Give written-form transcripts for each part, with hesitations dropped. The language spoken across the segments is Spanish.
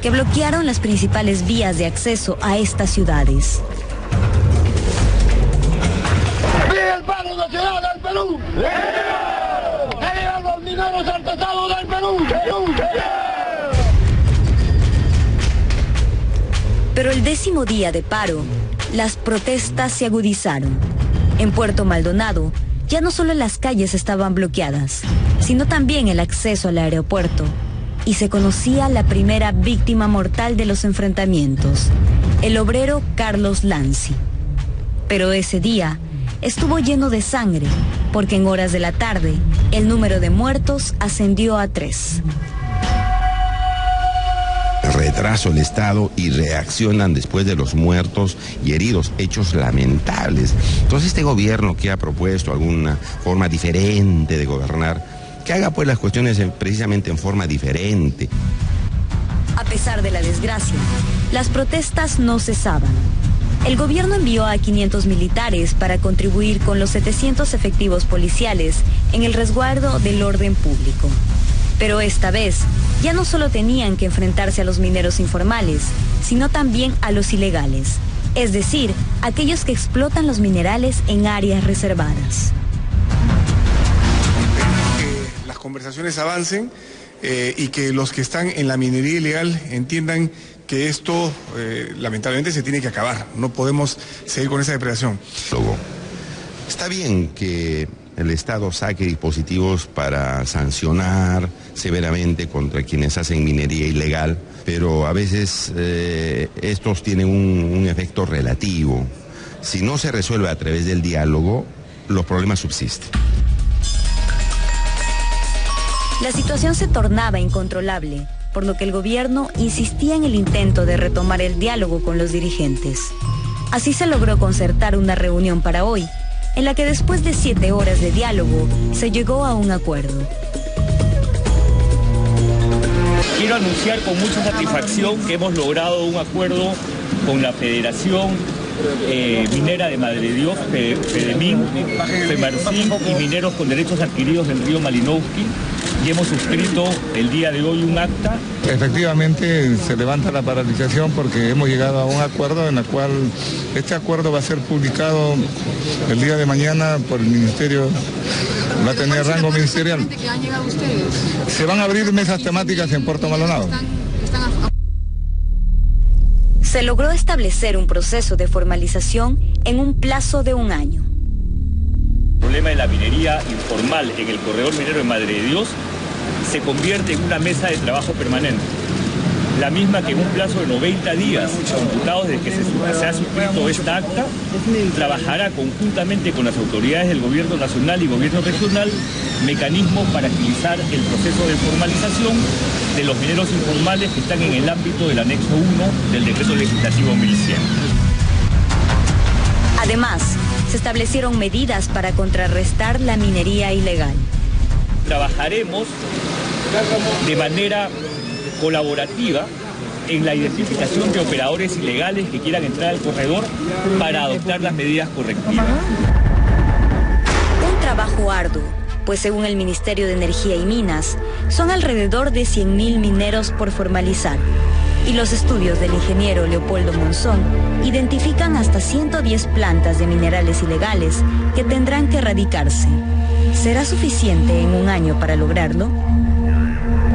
que bloquearon las principales vías de acceso a estas ciudades. ¡Viva el paro nacional del Perú! ¡Viva los mineros artesanos del Perú! Pero el 10º día de paro, las protestas se agudizaron. En Puerto Maldonado, ya no solo las calles estaban bloqueadas, sino también el acceso al aeropuerto. Y se conocía la primera víctima mortal de los enfrentamientos, el obrero Carlos Lanzi. Pero ese día estuvo lleno de sangre, porque en horas de la tarde el número de muertos ascendió a 3. Retraso el Estado y reaccionan después de los muertos y heridos, hechos lamentables. Entonces este gobierno que ha propuesto alguna forma diferente de gobernar, que haga pues las cuestiones precisamente en forma diferente. A pesar de la desgracia, las protestas no cesaban. El gobierno envió a 500 militares para contribuir con los 700 efectivos policiales en el resguardo del orden público. Pero esta vez, ya no solo tenían que enfrentarse a los mineros informales, sino también a los ilegales, es decir, aquellos que explotan los minerales en áreas reservadas. Que las conversaciones avancen y que los que están en la minería ilegal entiendan que esto lamentablemente se tiene que acabar. No podemos seguir con esa depredación. Está bien que el Estado saque dispositivos para sancionar severamente contra quienes hacen minería ilegal, pero a veces estos tienen un efecto relativo. Si no se resuelve a través del diálogo, los problemas subsisten. La situación se tornaba incontrolable, por lo que el gobierno insistía en el intento de retomar el diálogo con los dirigentes. Así se logró concertar una reunión para hoy, en la que después de 7 horas de diálogo se llegó a un acuerdo. Quiero anunciar con mucha satisfacción que hemos logrado un acuerdo con la Federación Minera de Madre de Dios, FEDEMIN, FEMARCIN y Mineros con Derechos Adquiridos del Río Malinowski, y hemos suscrito el día de hoy un acta. Efectivamente se levanta la paralización porque hemos llegado a un acuerdo en el cual este acuerdo va a ser publicado el día de mañana por el Ministerio, va a tener rango ministerial. ¿Que han llegado ustedes? Se van a abrir mesas temáticas en Puerto Maldonado. Se logró establecer un proceso de formalización en un plazo de 1 año. El problema de la minería informal en el corredor minero de Madre de Dios se convierte en una mesa de trabajo permanente. La misma que en un plazo de 90 días, computados desde que se ha suscrito esta acta, trabajará conjuntamente con las autoridades del gobierno nacional y gobierno regional mecanismos para agilizar el proceso de formalización de los mineros informales que están en el ámbito del anexo 1 del decreto legislativo 1100. Además, se establecieron medidas para contrarrestar la minería ilegal. Trabajaremos de manera colaborativa en la identificación de operadores ilegales que quieran entrar al corredor para adoptar las medidas correctivas. Un trabajo arduo, pues según el Ministerio de Energía y Minas, son alrededor de 100.000 mineros por formalizar. Y los estudios del ingeniero Leopoldo Monzón identifican hasta 110 plantas de minerales ilegales que tendrán que erradicarse. ¿Será suficiente en 1 año para lograrlo?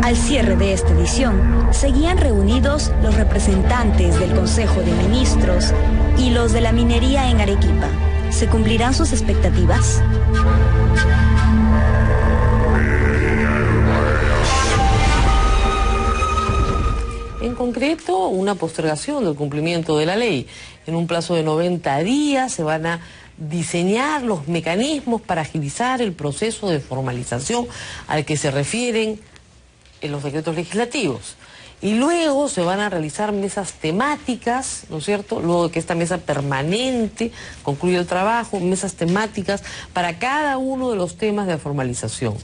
Al cierre de esta edición, seguían reunidos los representantes del Consejo de Ministros y los de la minería en Arequipa. ¿Se cumplirán sus expectativas? En concreto, una postergación del cumplimiento de la ley. En un plazo de 90 días se van a diseñar los mecanismos para agilizar el proceso de formalización al que se refieren en los decretos legislativos. Y luego se van a realizar mesas temáticas, ¿no es cierto? Luego de que esta mesa permanente concluya el trabajo, mesas temáticas para cada uno de los temas de formalización.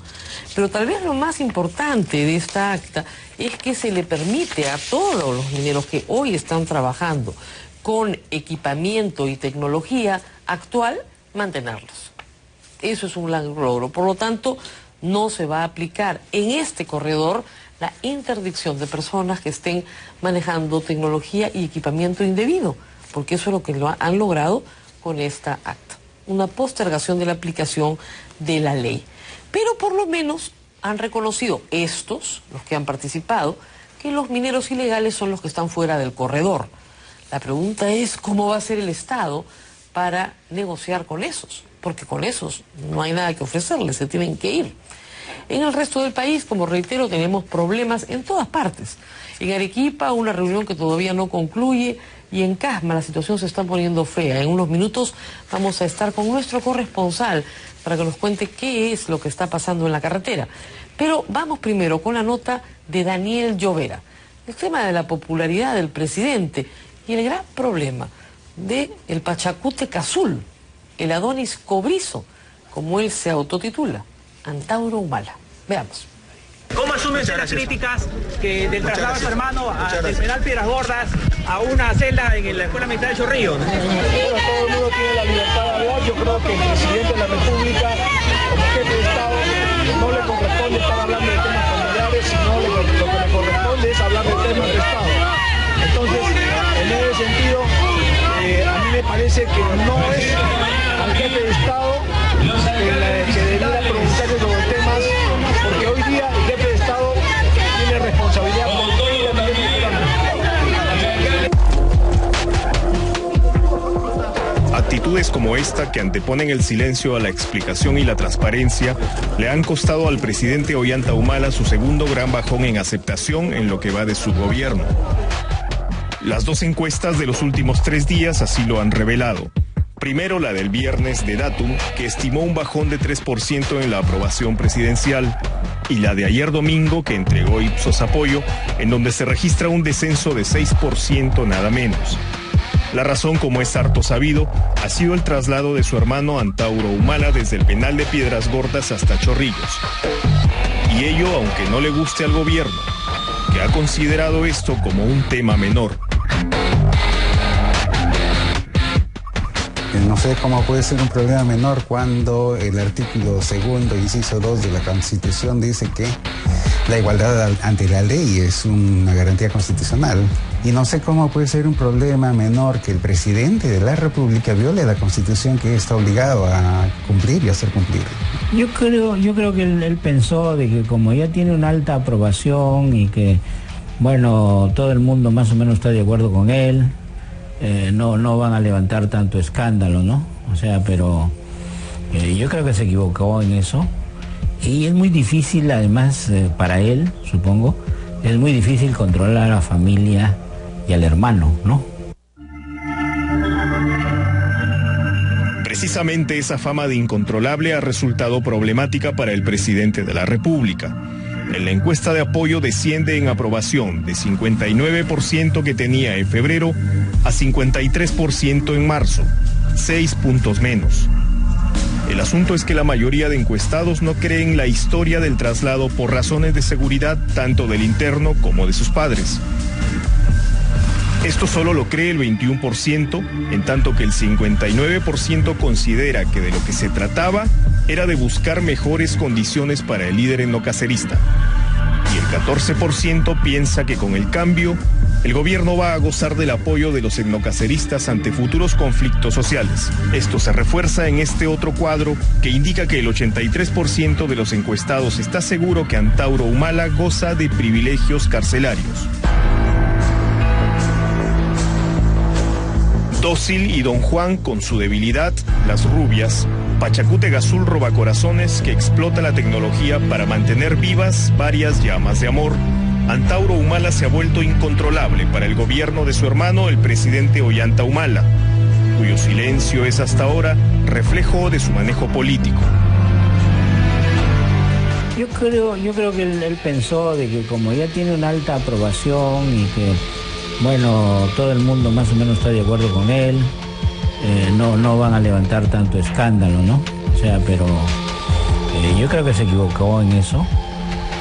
Pero tal vez lo más importante de esta acta es que se le permite a todos los mineros que hoy están trabajando con equipamiento y tecnología actual, mantenerlos. Eso es un gran logro. Por lo tanto, no se va a aplicar en este corredor la interdicción de personas que estén manejando tecnología y equipamiento indebido, porque eso es lo que han logrado con esta acta, una postergación de la aplicación de la ley. Pero por lo menos han reconocido estos, los que han participado, que los mineros ilegales son los que están fuera del corredor. La pregunta es cómo va a ser el Estado para negociar con esos, porque con esos no hay nada que ofrecerles, se tienen que ir. En el resto del país, como reitero, tenemos problemas en todas partes. En Arequipa, una reunión que todavía no concluye, y en Casma la situación se está poniendo fea. En unos minutos vamos a estar con nuestro corresponsal para que nos cuente qué es lo que está pasando en la carretera. Pero vamos primero con la nota de Daniel Llovera, el tema de la popularidad del presidente y el gran problema del Pachacute Cazul, el Adonis Cobrizo, como él se autotitula, Antauro Humala. Veamos. ¿Cómo asume usted las críticas del traslado de su hermano del penal Piedras Gordas a una celda en la Escuela Militar de Chorrillos? Bueno, todo el mundo tiene la libertad de hablar. Yo creo que el presidente de la República, como jefe de Estado, no le corresponde estar hablando de temas familiares, sino lo que le corresponde es hablar de temas de Estado. Entonces, en ese sentido, a mí me parece que no es al jefe de Estado que debería pronunciarse sobre temas, porque hoy día el jefe de Estado tiene responsabilidad por todo el ambiente peruano. Actitudes como esta, que anteponen el silencio a la explicación y la transparencia, le han costado al presidente Ollanta Humala su segundo gran bajón en aceptación en lo que va de su gobierno. Las dos encuestas de los últimos 3 días así lo han revelado. Primero la del viernes de Datum, que estimó un bajón de 3% en la aprobación presidencial, y la de ayer domingo, que entregó Ipsos Apoyo, en donde se registra un descenso de 6% nada menos. La razón, como es harto sabido, ha sido el traslado de su hermano Antauro Humala desde el penal de Piedras Gordas hasta Chorrillos. Y ello aunque no le guste al gobierno, que ha considerado esto como un tema menor. No sé cómo puede ser un problema menor cuando el artículo 2º, inciso 2 de la Constitución dice que la igualdad ante la ley es una garantía constitucional. Y no sé cómo puede ser un problema menor que el presidente de la República viole la Constitución, que está obligado a cumplir y hacer cumplir. Yo creo que él pensó de que como ya tiene una alta aprobación y que, bueno, todo el mundo más o menos está de acuerdo con él, no van a levantar tanto escándalo, ¿no? O sea, pero yo creo que se equivocó en eso. Y es muy difícil, además, para él, supongo, es muy difícil controlar a la familia y al hermano, ¿no? Precisamente esa fama de incontrolable ha resultado problemática para el presidente de la República. En la encuesta de apoyo desciende en aprobación de 59% que tenía en febrero a 53% en marzo, 6 puntos menos. El asunto es que la mayoría de encuestados no creen la historia del traslado por razones de seguridad tanto del interno como de sus padres. Esto solo lo cree el 21%, en tanto que el 59% considera que de lo que se trataba era de buscar mejores condiciones para el líder etnocacerista. Y el 14% piensa que con el cambio, el gobierno va a gozar del apoyo de los etnocaceristas ante futuros conflictos sociales. Esto se refuerza en este otro cuadro que indica que el 83% de los encuestados está seguro que Antauro Humala goza de privilegios carcelarios. Dócil y Don Juan con su debilidad, las rubias, Pachacute Cazul robacorazones que explota la tecnología para mantener vivas varias llamas de amor, Antauro Humala se ha vuelto incontrolable para el gobierno de su hermano, el presidente Ollanta Humala, cuyo silencio es hasta ahora reflejo de su manejo político. Yo creo que él pensó de que como ya tiene una alta aprobación y que, bueno, todo el mundo más o menos está de acuerdo con él, no van a levantar tanto escándalo, ¿no? O sea, pero yo creo que se equivocó en eso.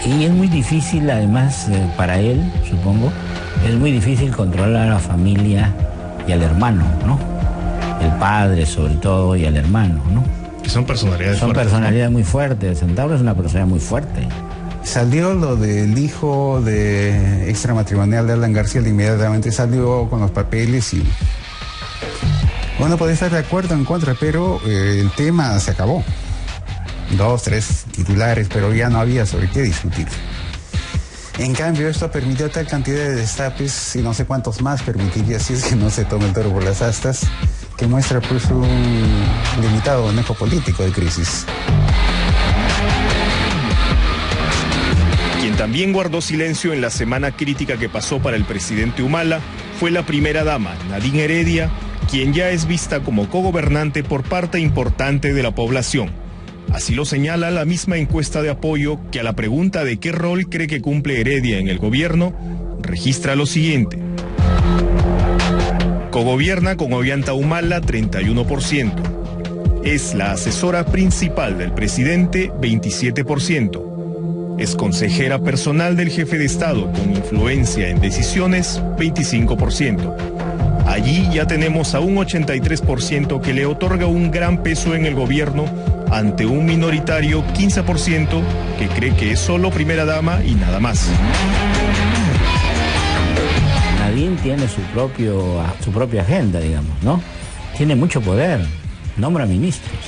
Y es muy difícil, además, para él, supongo, es muy difícil controlar a la familia y al hermano, ¿no? El padre, sobre todo, y al hermano, ¿no? Son personalidades fuertes. Son personalidades muy fuertes. Antauro es una personalidad muy fuerte. Salió lo del hijo de extramatrimonial de Alan García, inmediatamente salió con los papeles y uno puede estar de acuerdo o en contra, pero el tema se acabó. 2, 3 titulares, pero ya no había sobre qué discutir. En cambio, esto permitió tal cantidad de destapes y no sé cuántos más permitiría si es que no se toma el toro por las astas, que muestra pues un limitado manejo político de crisis. Quien también guardó silencio en la semana crítica que pasó para el presidente Humala fue la primera dama, Nadine Heredia, quien ya es vista como cogobernante por parte importante de la población. Así lo señala la misma encuesta de apoyo que a la pregunta de qué rol cree que cumple Heredia en el gobierno, registra lo siguiente. Cogobierna con Ollanta Humala 31%. Es la asesora principal del presidente 27%. Es consejera personal del jefe de Estado con influencia en decisiones 25%. Allí ya tenemos a un 83% que le otorga un gran peso en el gobierno ante un minoritario 15% que cree que es solo primera dama y nada más. Nadine tiene su propia agenda, digamos, ¿no? Tiene mucho poder, nombra ministros,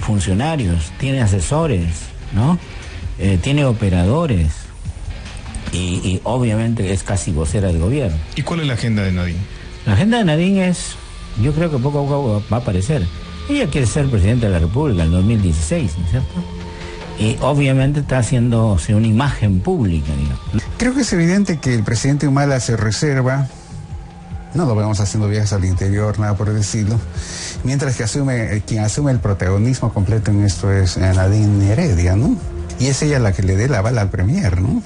funcionarios, tiene asesores, ¿no? Tiene operadores y obviamente es casi vocera del gobierno. ¿Y cuál es la agenda de Nadine? La agenda de Nadine es, yo creo que poco a poco va a aparecer. Ella quiere ser presidenta de la República en 2016, ¿no es cierto? Y obviamente está haciéndose una imagen pública, digamos. Creo que es evidente que el presidente Humala se reserva, no lo vemos haciendo viajes al interior, nada por decirlo, mientras que quien asume el protagonismo completo en esto es Nadine Heredia, ¿no? Y es ella la que le dé la bala al premier, ¿no?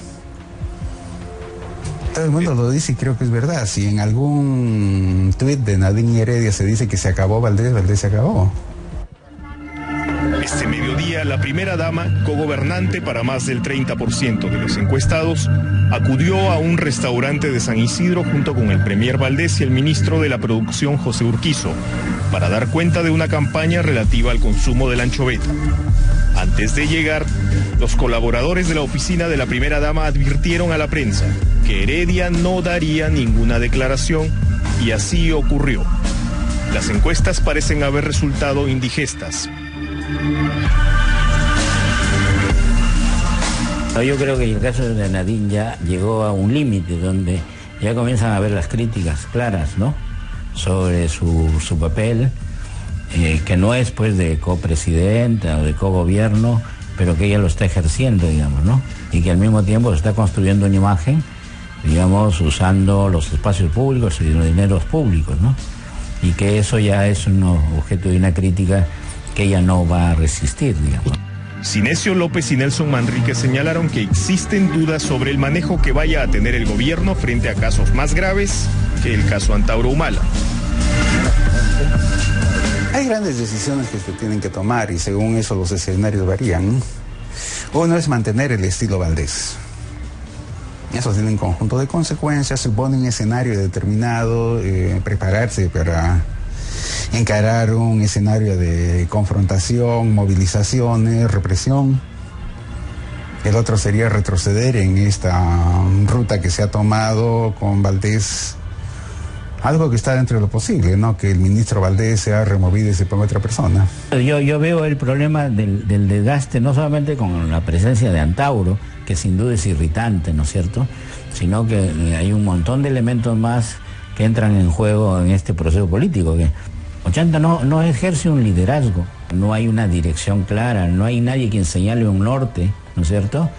Todo el mundo lo dice y creo que es verdad. Si en algún tuit de Nadine Heredia se dice que se acabó Valdés, Valdés se acabó. Este mediodía, la primera dama, cogobernante para más del 30% de los encuestados, acudió a un restaurante de San Isidro junto con el premier Valdés y el ministro de la Producción José Urquizo, para dar cuenta de una campaña relativa al consumo de la anchoveta. Antes de llegar, los colaboradores de la oficina de la primera dama advirtieron a la prensa que Heredia no daría ninguna declaración, y así ocurrió. Las encuestas parecen haber resultado indigestas. Yo creo que el caso de Nadine ya llegó a un límite donde ya comienzan a haber las críticas claras, ¿no? Sobre su papel, que no es pues de copresidenta o de cogobierno, pero que ella lo está ejerciendo, digamos, ¿no? Y que al mismo tiempo está construyendo una imagen, digamos, usando los espacios públicos y los dineros públicos, ¿no? Y que eso ya es un objeto de una crítica que ella no va a resistir, digamos. Sinesio López y Nelson Manrique señalaron que existen dudas sobre el manejo que vaya a tener el gobierno frente a casos más graves que el caso Antauro Humala. Hay grandes decisiones que se tienen que tomar y según eso los escenarios varían. Uno es mantener el estilo Valdés. Eso tiene un conjunto de consecuencias, supone un escenario determinado, prepararse para encarar un escenario de confrontación, movilizaciones, represión. El otro sería retroceder en esta ruta que se ha tomado con Valdés, algo que está dentro de lo posible, ¿no? Que el ministro Valdés sea removido y se ponga otra persona. Yo veo el problema del desgaste, no solamente con la presencia de Antauro, que sin duda es irritante, ¿no es cierto?, sino que hay un montón de elementos más que entran en juego en este proceso político, que Ollanta no ejerce un liderazgo, no hay una dirección clara, no hay nadie quien señale un norte, ¿no es cierto?,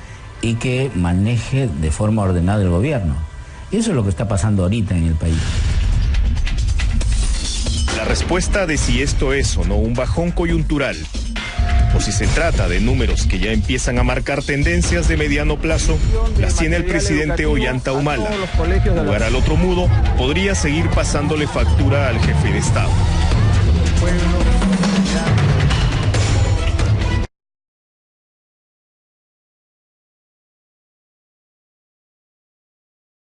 y que maneje de forma ordenada el gobierno. Y eso es lo que está pasando ahorita en el país. La respuesta de si esto es o no un bajón coyuntural, o si se trata de números que ya empiezan a marcar tendencias de mediano plazo, las tiene el presidente Ollanta Humala. Jugar al otro mudo podría seguir pasándole factura al jefe de Estado.